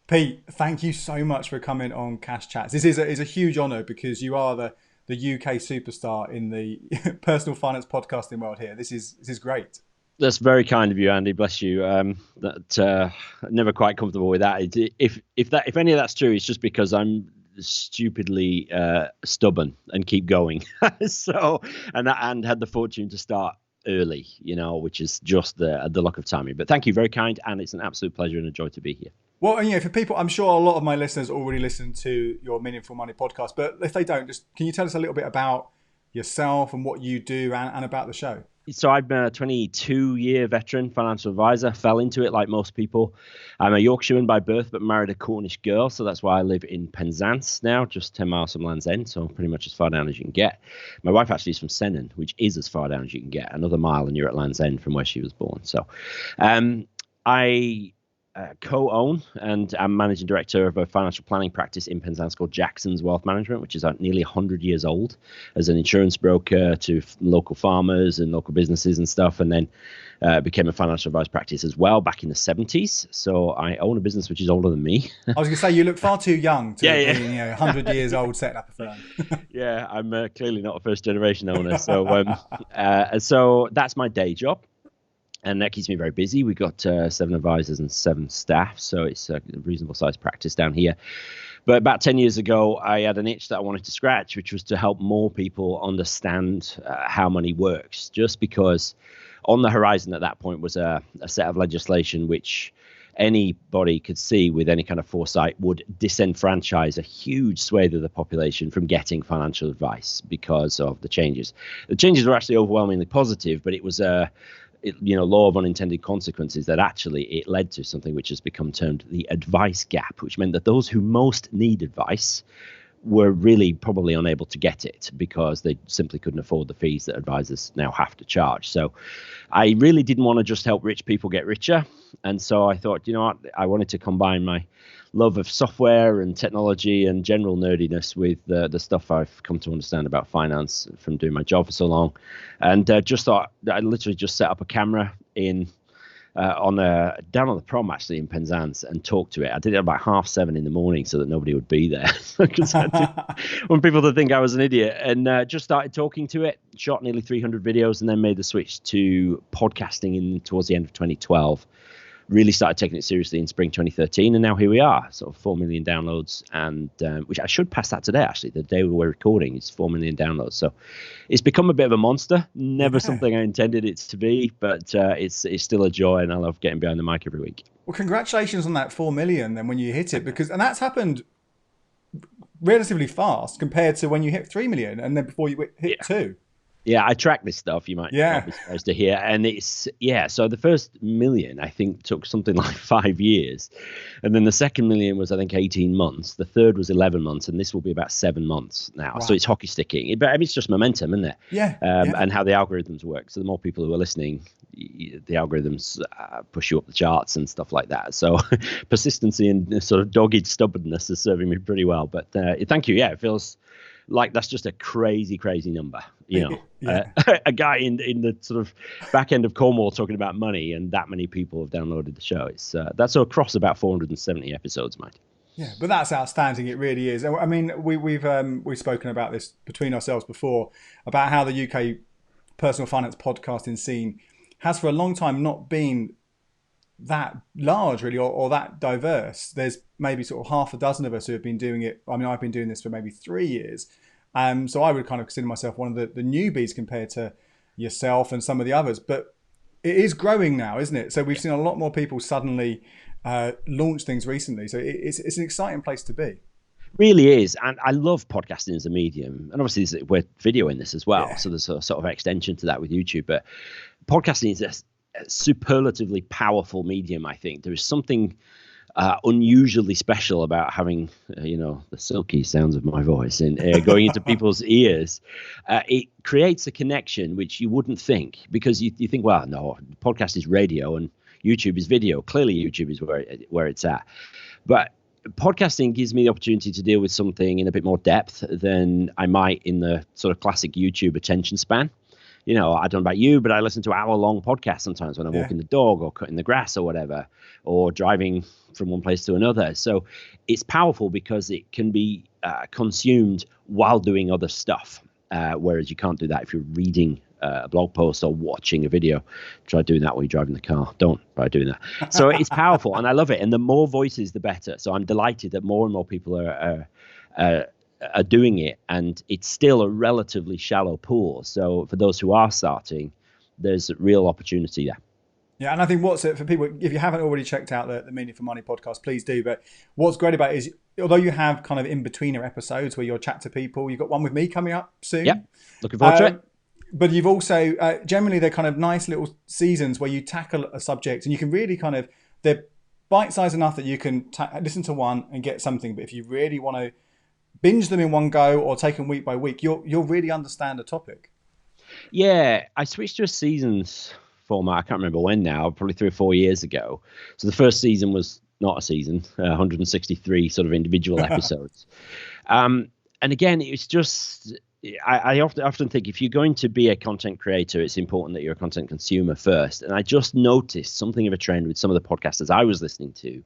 Pete, thank you so much for coming on Cash Chats. This is a huge honour because you are the UK superstar in the personal finance podcasting world here. This is great. That's very kind of you, Andy. Bless you. That never quite comfortable with that. If any of that's true, it's just because I'm stupidly stubborn and keep going. So and had the fortune to start early, which is just the luck of timing. But thank you, very kind, and it's an absolute pleasure and a joy to be here. Well, and for people, I'm sure a lot of my listeners already listen to your Meaningful Money podcast, but if they don't, just can you tell us a little bit about yourself and what you do and about the show? So I'm a 22-year veteran financial advisor, fell into it like most people. I'm a Yorkshireman by birth, but married a Cornish girl. So that's why I live in Penzance now, just 10 miles from Land's End. So pretty much as far down as you can get. My wife actually is from Sennen, which is as far down as you can get. Another mile and you're at Land's End from where she was born. So I co-own and I'm managing director of a financial planning practice in Penzance called Jackson's Wealth Management, which is nearly 100 years old, as an insurance broker to local farmers and local businesses and stuff, and then became a financial advice practice as well back in the 70s. So I own a business which is older than me. I was going to say, you look far too young to be 100 years old setting up a firm. Yeah, I'm clearly not a first generation owner. So that's my day job. And that keeps me very busy. We've got 7 advisors and 7 staff, so it's a reasonable sized practice down here. But about 10 years ago, I had an itch that I wanted to scratch, which was to help more people understand how money works. Just because on the horizon at that point was a set of legislation which anybody could see with any kind of foresight would disenfranchise a huge swathe of the population from getting financial advice because of the changes. The changes were actually overwhelmingly positive, but it was law of unintended consequences that actually it led to something which has become termed the advice gap, which meant that those who most need advice were really probably unable to get it because they simply couldn't afford the fees that advisors now have to charge. So I really didn't want to just help rich people get richer. And so I thought, I wanted to combine my love of software and technology and general nerdiness with the stuff I've come to understand about finance from doing my job for so long. And just thought I literally just set up a camera in down on the prom actually in Penzance and talked to it. I did it about 7:30 in the morning so that nobody would be there because I didn't want people to think I was an idiot, and just started talking to it, shot nearly 300 videos, and then made the switch to podcasting towards the end of 2012. Really started taking it seriously in spring 2013, and now here we are, sort of 4 million downloads, and which I should pass that today, actually. The day we're recording is 4 million downloads. So it's become a bit of a monster. Never something I intended it to be, but it's still a joy, and I love getting behind the mic every week. Well, congratulations on that 4 million then when you hit it, and that's happened relatively fast compared to when you hit 3 million and then before you hit 2. Yeah, I track this stuff, you might not be surprised to hear. And so the first million, I think, took something like 5 years. And then the second million was, I think, 18 months. The third was 11 months. And this will be about 7 months now. Wow. So it's hockey sticking. But it's just momentum, isn't it? Yeah, And how the algorithms work. So the more people who are listening, the algorithms push you up the charts and stuff like that. So persistency and sort of dogged stubbornness is serving me pretty well. But thank you. Yeah, it feels like that's just a crazy number, a guy in the sort of back end of Cornwall talking about money, and that many people have downloaded the show. It's that's across about 470 episodes, mate. Yeah, but that's outstanding. It really is. I mean, we've spoken about this between ourselves before about how the UK personal finance podcasting scene has for a long time not been that large really or that diverse. There's maybe sort of half a dozen of us who have been doing it. I mean, I've been doing this for maybe 3 years, so I would kind of consider myself one of the newbies compared to yourself and some of the others, but it is growing now, isn't it? So we've seen a lot more people suddenly launch things recently, so it's an exciting place to be. Really is. And I love podcasting as a medium, and obviously we're videoing this as well, so there's a sort of extension to that with YouTube, but podcasting is a superlatively powerful medium. I think there is something unusually special about having the silky sounds of my voice and going into people's ears. It creates a connection which you wouldn't think, because you think, well, no, podcast is radio and YouTube is video. Clearly YouTube is where it's at, but podcasting gives me the opportunity to deal with something in a bit more depth than I might in the sort of classic YouTube attention span. You know, I don't know about you, but I listen to hour-long podcasts sometimes when I'm Yeah. walking the dog or cutting the grass or whatever, or driving from one place to another. So it's powerful because it can be consumed while doing other stuff, whereas you can't do that if you're reading a blog post or watching a video. Try doing that while you're driving the car. Don't try doing that. So it's powerful, and I love it. And the more voices, the better. So I'm delighted that more and more people are doing it, and it's still a relatively shallow pool. So for those who are starting, there's a real opportunity there. Yeah, and I think what's it for people, if you haven't already checked out the Meaning for Money podcast, please do. But what's great about it is, although you have kind of in-betweener episodes where you'll chat to people, you've got one with me coming up soon. Yep, looking forward to it. But you've also, generally, they're kind of nice little seasons where you tackle a subject and you can really kind of, they're bite-sized enough that you can listen to one and get something. But if you really want to binge them in one go or take them week by week, you'll really understand the topic. Yeah, I switched to a seasons format. I can't remember when now, probably 3 or 4 years ago. So the first season was not a season, 163 sort of individual episodes. And again, it's just, I often think if you're going to be a content creator, it's important that you're a content consumer first. And I just noticed something of a trend with some of the podcasters I was listening to,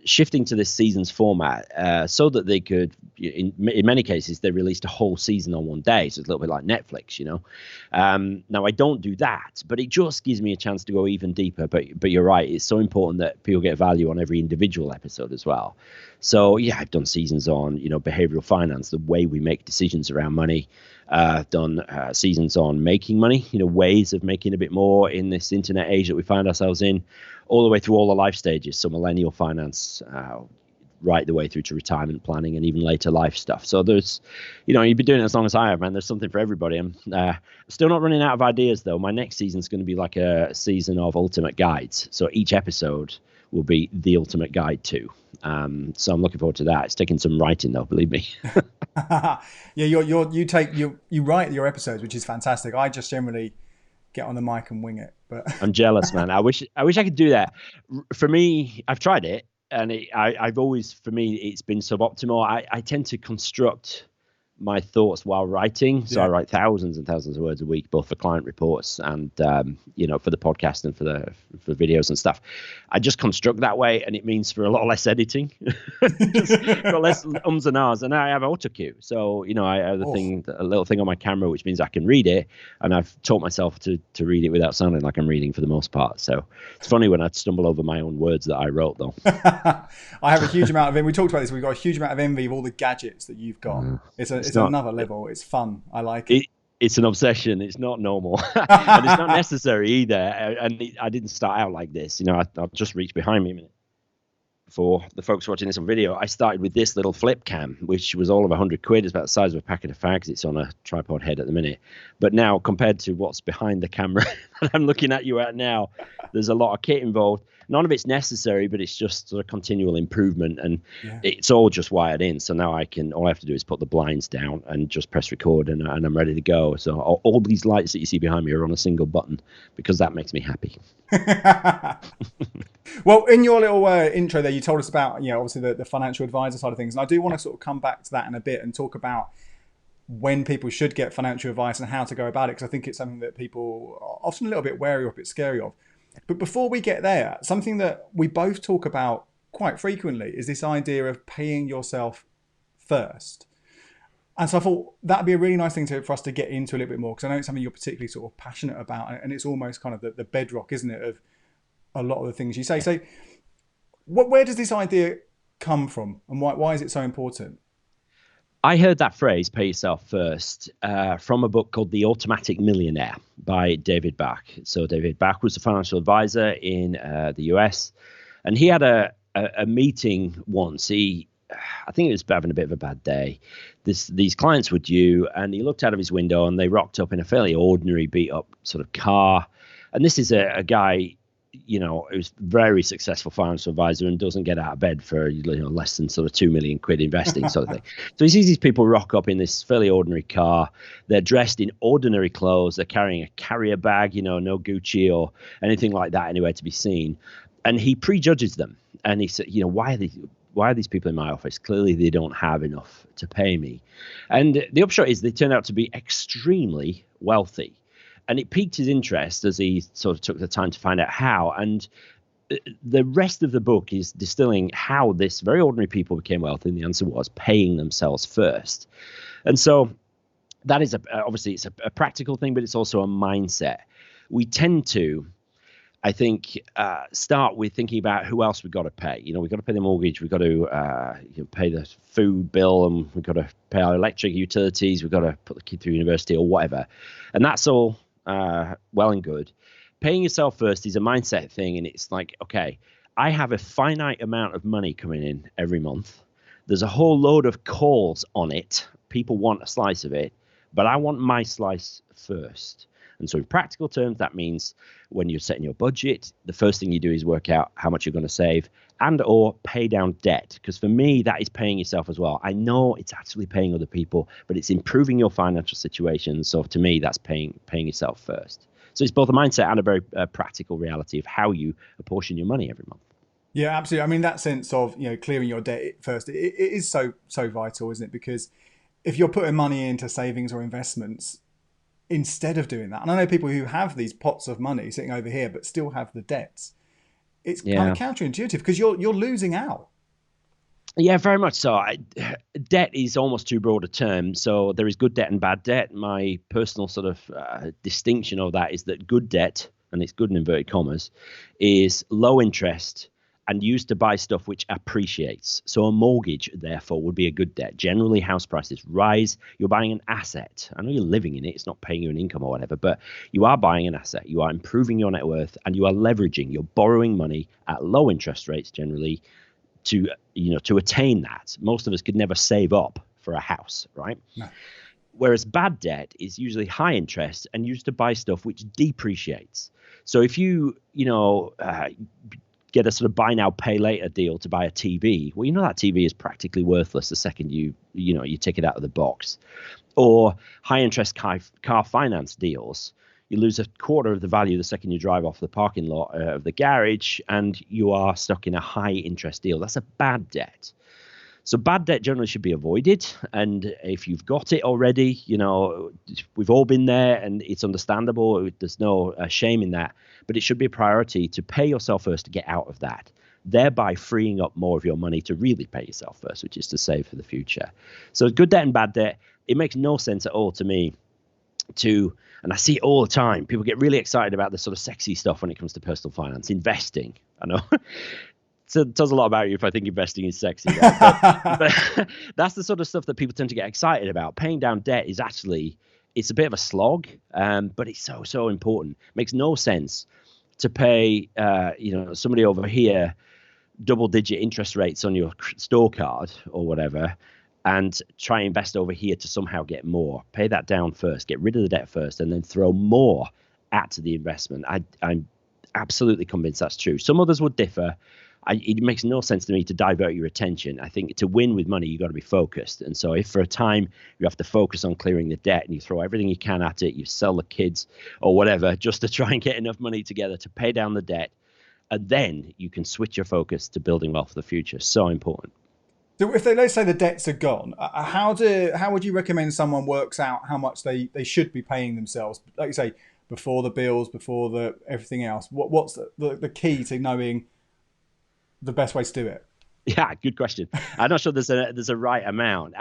shifting to this season's format, so that they could, in many cases, they released a whole season on one day. So it's a little bit like Netflix, you know. Now, I don't do that, but it just gives me a chance to go even deeper. But you're right. It's so important that people get value on every individual episode as well. So, yeah, I've done seasons on, you know, behavioral finance, the way we make decisions around money. I've done seasons on making money, you know, ways of making a bit more in this internet age that we find ourselves in, all the way through all the life stages. So millennial finance, right the way through to retirement planning and even later life stuff. So there's, you know, you've been doing it as long as I have, man. There's something for everybody. I'm still not running out of ideas, though. My next season's going to be like a season of ultimate guides. So each episode will be the ultimate guide too. So I'm looking forward to that. It's taking some writing, though, believe me. Yeah, you write your episodes, which is fantastic. I just generally get on the mic and wing it. But I'm jealous, man. I wish I could do that. For me, I've tried it, and I've always, for me, it's been suboptimal. I tend to construct my thoughts while writing. So I write thousands and thousands of words a week, both for client reports and, you know, for the podcast and for videos and stuff. I just construct that way, and it means for a lot less editing, just got less ums and ahs. And I have auto cue. So, you know, I have a little thing on my camera, which means I can read it. And I've taught myself to read it without sounding like I'm reading for the most part. So it's funny when I stumble over my own words that I wrote, though. I have a huge amount of, we talked about this, we've got a huge amount of envy of all the gadgets that you've got. It's another level. It's fun. I like it. It's an obsession. It's not normal. And it's not necessary either. And I didn't start out like this. You know, I'll just reach behind me a minute. For the folks watching this on video, I started with this little flip cam, which was all of £100. It's about the size of a packet of fags. It's on a tripod head at the minute. But now, compared to what's behind the camera that I'm looking at you at now, there's a lot of kit involved. None of it's necessary, but it's just sort of continual improvement, and it's all just wired in. So now all I have to do is put the blinds down and just press record, and I'm ready to go. So all these lights that you see behind me are on a single button because that makes me happy. Well, in your little intro there, you told us about, you know, obviously the financial advisor side of things, and I do want to sort of come back to that in a bit and talk about when people should get financial advice and how to go about it, because I think it's something that people are often a little bit wary of, a bit scary of. But before we get there, something that we both talk about quite frequently is this idea of paying yourself first. And so I thought that'd be a really nice thing for us to get into a little bit more, because I know it's something you're particularly sort of passionate about, and it's almost kind of the bedrock, isn't it, of a lot of the things you say. So where does this idea come from, and why is it so important? I heard that phrase, pay yourself first, from a book called The Automatic Millionaire by David Bach. So David Bach was a financial advisor in the US, and he had a meeting once. I think he was having a bit of a bad day. These clients were due, and he looked out of his window, and they rocked up in a fairly ordinary, beat-up sort of car. And this is a guy, you know, who's very successful financial advisor and doesn't get out of bed for, you know, less than sort of £2 million investing sort of thing. So he sees these people rock up in this fairly ordinary car. They're dressed in ordinary clothes. They're carrying a carrier bag, you know, no Gucci or anything like that anywhere to be seen. And he prejudges them. And he said, you know, why are these people in my office? Clearly they don't have enough to pay me. And the upshot is they turned out to be extremely wealthy. And it piqued his interest as he sort of took the time to find out how. And the rest of the book is distilling how this very ordinary people became wealthy. And the answer was paying themselves first. And so that is obviously it's a practical thing, but it's also a mindset. We tend to, I think, start with thinking about who else we've got to pay. We've got to pay the mortgage, we've got to pay the food bill, and we've got to pay our electric utilities, we've got to put the kid through university or whatever. And that's all well and good. Paying yourself first is a mindset thing, and it's like, okay, I have a finite amount of money coming in every month. There's a whole load of calls on it. People want a slice of it, but I want my slice first. And so in practical terms, that means when you're setting your budget, the first thing you do is work out how much you're going to save and or pay down debt. Because for me, that is paying yourself as well. I know it's actually paying other people, but it's improving your financial situation. So to me, that's paying yourself first. So it's both a mindset and a very practical reality of how you apportion your money every month. Yeah, absolutely. I mean, that sense of, clearing your debt first, it is so vital, isn't it? Because if you're putting money into savings or investments, instead of doing that, and I know people who have these pots of money sitting over here but still have the debts, it's kind of counterintuitive because you're losing out. Yeah, very much so. Debt is almost too broad a term. So there is good debt and bad debt. My personal sort of distinction of that is that good debt, and it's good in inverted commas, is low interest and used to buy stuff which appreciates. So a mortgage, therefore, would be a good debt. Generally, house prices rise. You're buying an asset. I know you're living in it. It's not paying you an income or whatever, but you are buying an asset. You are improving your net worth, and you are leveraging. You're borrowing money at low interest rates, generally, to attain that. Most of us could never save up for a house, right? No. Whereas bad debt is usually high interest and used to buy stuff which depreciates. So if you get a sort of buy now pay later deal to buy a TV, well, that TV is practically worthless the second you take it out of the box. Or high interest car finance deals, you lose a quarter of the value the second you drive off the parking lot of the garage, and you are stuck in a high interest deal. That's a bad debt. So bad debt generally should be avoided. And if you've got it already, we've all been there, and it's understandable. There's no shame in that. But it should be a priority to pay yourself first to get out of that, thereby freeing up more of your money to really pay yourself first, which is to save for the future. So good debt and bad debt, it makes no sense at all to me and I see it all the time. People get really excited about the sort of sexy stuff when it comes to personal finance, investing. I know. So it tells a lot about you if I think investing is sexy. But that's the sort of stuff that people tend to get excited about. Paying down debt is actually, it's a bit of a slog, but it's so important. It makes no sense to pay, somebody over here double-digit interest rates on your store card or whatever, and try and invest over here to somehow get more. Pay that down first, get rid of the debt first, and then throw more at the investment. I'm absolutely convinced that's true. Some others would differ. It makes no sense to me to divert your attention. I think to win with money, you've got to be focused. And so if for a time you have to focus on clearing the debt and you throw everything you can at it, you sell the kids or whatever, just to try and get enough money together to pay down the debt, and then you can switch your focus to building wealth for the future. So important. So if let's say the debts are gone, how would you recommend someone works out how much they should be paying themselves? Like you say, before the bills, before the everything else. What's the key to knowing the best way to do it? Yeah, good question. I'm not sure there's a right amount.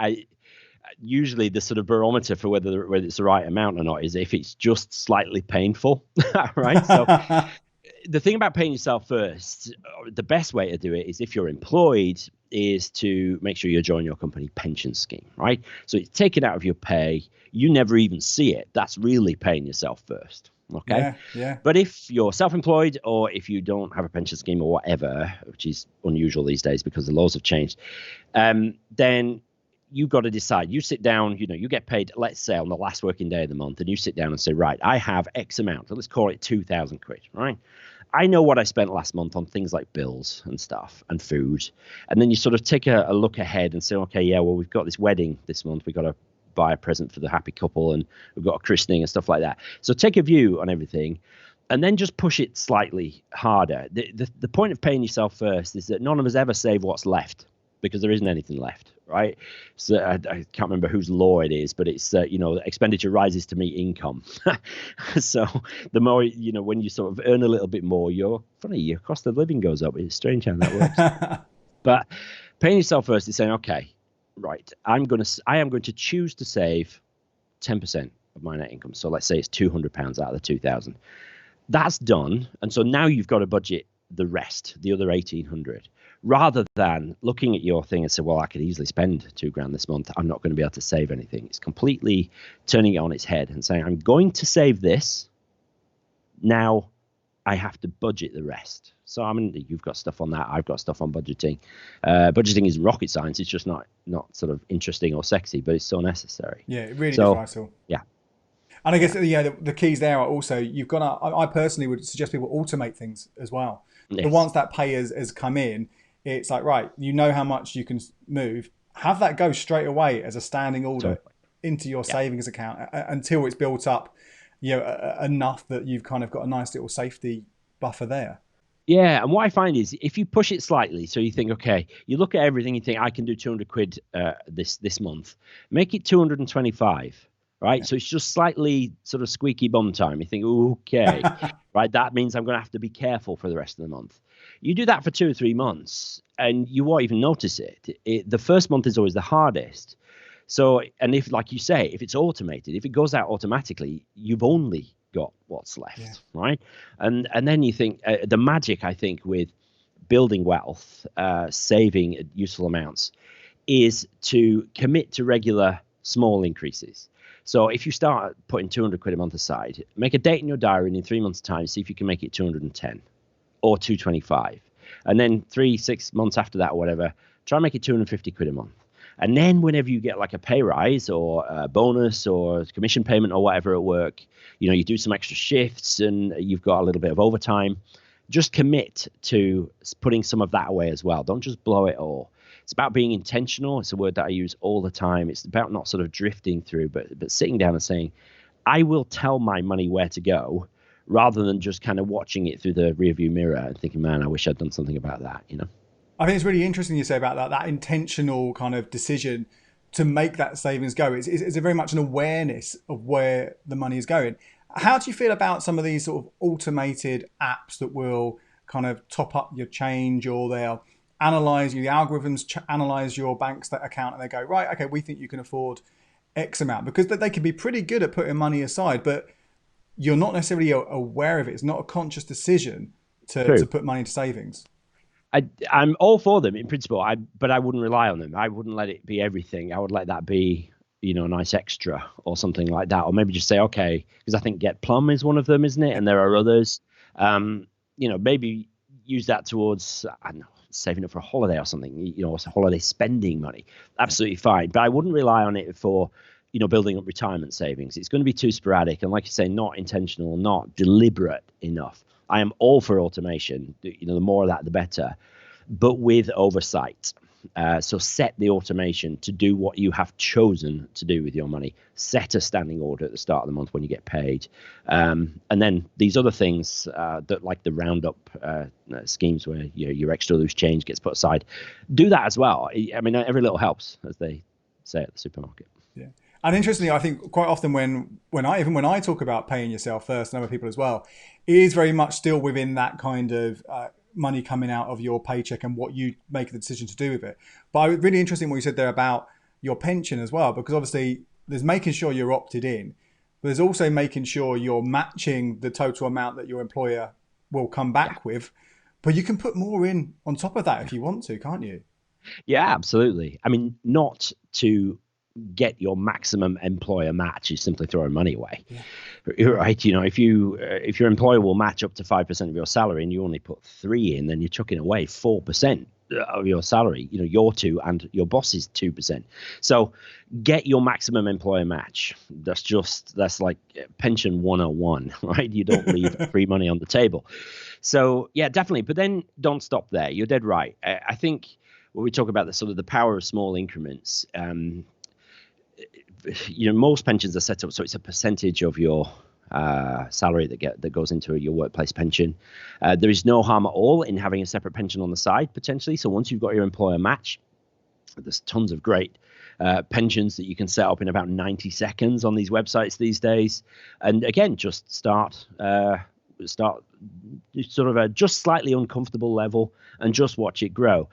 Usually the sort of barometer for whether it's the right amount or not is if it's just slightly painful, right? So the thing about paying yourself first, the best way to do it is if you're employed, is to make sure you join your company pension scheme, right? So it's taken out of your pay. You never even see it. That's really paying yourself first. Okay. Yeah. But if you're self-employed, or if you don't have a pension scheme or whatever, which is unusual these days because the laws have changed, then you've got to decide. You sit down, you get paid, let's say on the last working day of the month, and you sit down and say, right, I have X amount. So let's call it 2,000 quid, right? I know what I spent last month on things like bills and stuff and food. And then you sort of take a look ahead and say, okay, yeah, well, we've got this wedding this month. We've got to buy a present for the happy couple, and we've got a christening and stuff like that. So take a view on everything and then just push it slightly harder. The point of paying yourself first is that none of us ever save what's left, because there isn't anything left, right? So I can't remember whose law it is, but it's expenditure rises to meet income. So the more when you sort of earn a little bit more, your cost of living goes up. It's strange how that works. But paying yourself first is saying, okay, right, I am going to choose to save 10% of my net income. So let's say it's £200 out of the 2,000. That's done, and so now you've got to budget the rest, the other 1,800, rather than looking at your thing and say, well, I could easily spend £2,000 this month. I'm not going to be able to save anything. It's completely turning it on its head and saying, I'm going to save this. Now I have to budget the rest. So I mean, you've got stuff on that. I've got stuff on budgeting. Budgeting is rocket science. It's just not sort of interesting or sexy, but it's so necessary. Yeah, it really is vital. Yeah. And I guess the keys there are also you've got to. I personally would suggest people automate things as well. Yes. But once that pay has come in, it's like, right, you know how much you can move. Have that go straight away as a standing order into your savings account until it's built up, enough that you've kind of got a nice little safety buffer there. Yeah, and what I find is if you push it slightly, so you think, okay, you look at everything, you think I can do £200 this month, make it 225. Right. Yeah. So it's just slightly sort of squeaky bum time. You think, okay, right. That means I'm going to have to be careful for the rest of the month. You do that for 2 or 3 months and you won't even notice it. The first month is always the hardest. So, and if, like you say, if it's automated, if it goes out automatically, you've only got what's left. Right. And then you think the magic, I think, with building wealth, saving useful amounts is to commit to regular small increases. So if you start putting £200 a month aside, make a date in your diary and in 3 months' time, see if you can make it 210 or 225. And then 3-6 months after that or whatever, try and make it £250 a month. And then whenever you get like a pay rise or a bonus or commission payment or whatever at work, you do some extra shifts and you've got a little bit of overtime, just commit to putting some of that away as well. Don't just blow it all. It's about being intentional. It's a word that I use all the time. It's about not sort of drifting through, but sitting down and saying, I will tell my money where to go, rather than just kind of watching it through the rearview mirror and thinking, man, I wish I'd done something about that, I think it's really interesting you say about that intentional kind of decision to make that savings go. It's a very much an awareness of where the money is going. How do you feel about some of these sort of automated apps that will kind of top up your change, or they'll analyze you, the algorithms analyze your bank account and they go, right, okay, we think you can afford X amount, because they can be pretty good at putting money aside, but you're not necessarily aware of it. It's not a conscious decision to put money into savings. I'm all for them in principle, but I wouldn't rely on them. I wouldn't let it be everything. I would let that be, a nice extra or something like that, or maybe just say, okay, because I think Get Plum is one of them, isn't it? And there are others. Maybe use that towards, I don't know, saving up for a holiday or something, holiday spending money. Absolutely fine. But I wouldn't rely on it for, building up retirement savings. It's going to be too sporadic. And like you say, not intentional, not deliberate enough. I am all for automation. The more of that, the better, but with oversight. So set the automation to do what you have chosen to do with your money. Set a standing order at the start of the month when you get paid. And then these other things that, like the roundup schemes where your extra loose change gets put aside, do that as well. I mean, every little helps, as they say at the supermarket. Yeah. And interestingly, I think quite often when I talk about paying yourself first, and other people as well, it is very much still within that kind of money coming out of your paycheck and what you make the decision to do with it. But really interesting what you said there about your pension as well, because obviously there's making sure you're opted in, but there's also making sure you're matching the total amount that your employer will come back with. But you can put more in on top of that if you want to, can't you? Yeah, absolutely. I mean, not to get your maximum employer match is simply throwing money away. Right? If your employer will match up to 5% of your salary and you only put 3 in, then you're chucking away 4% of your salary, your 2 and your boss's 2%. So get your maximum employer match. That's like pension 101, right? You don't leave free money on the table. So yeah, definitely. But then don't stop there. You're dead right. I think when we talk about the power of small increments, most pensions are set up so it's a percentage of your salary that goes into your workplace pension. There is no harm at all in having a separate pension on the side potentially. So once you've got your employer match, There's tons of great pensions that you can set up in about 90 seconds on these websites these days. And again, just start sort of a just slightly uncomfortable level and just watch it grow.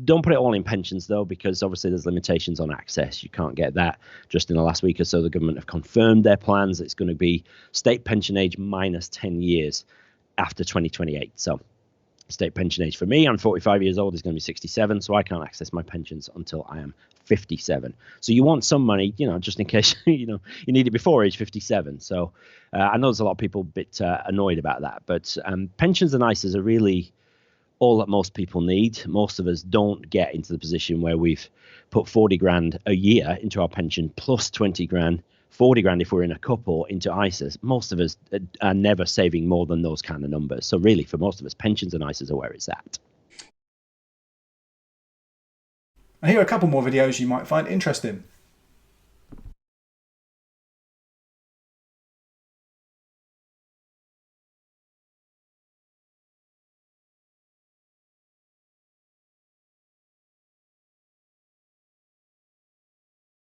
Don't put it all in pensions, though, because obviously there's limitations on access. You can't get that. Just in the last week or so, the government have confirmed their plans. It's going to be state pension age minus 10 years after 2028. So state pension age for me, I'm 45 years old, is going to be 67, so I can't access my pensions until I am 57. So you want some money, just in case you need it before age 57. So I know there's a lot of people a bit annoyed about that, but pensions and ISAs are really all that most people need. Most of us don't get into the position where we've put 40 grand a year into our pension plus 20 grand, 40 grand if we're in a couple into ISAs. Most of us are never saving more than those kind of numbers. So really, for most of us, pensions and ISAs are where it's at. And here are a couple more videos you might find interesting.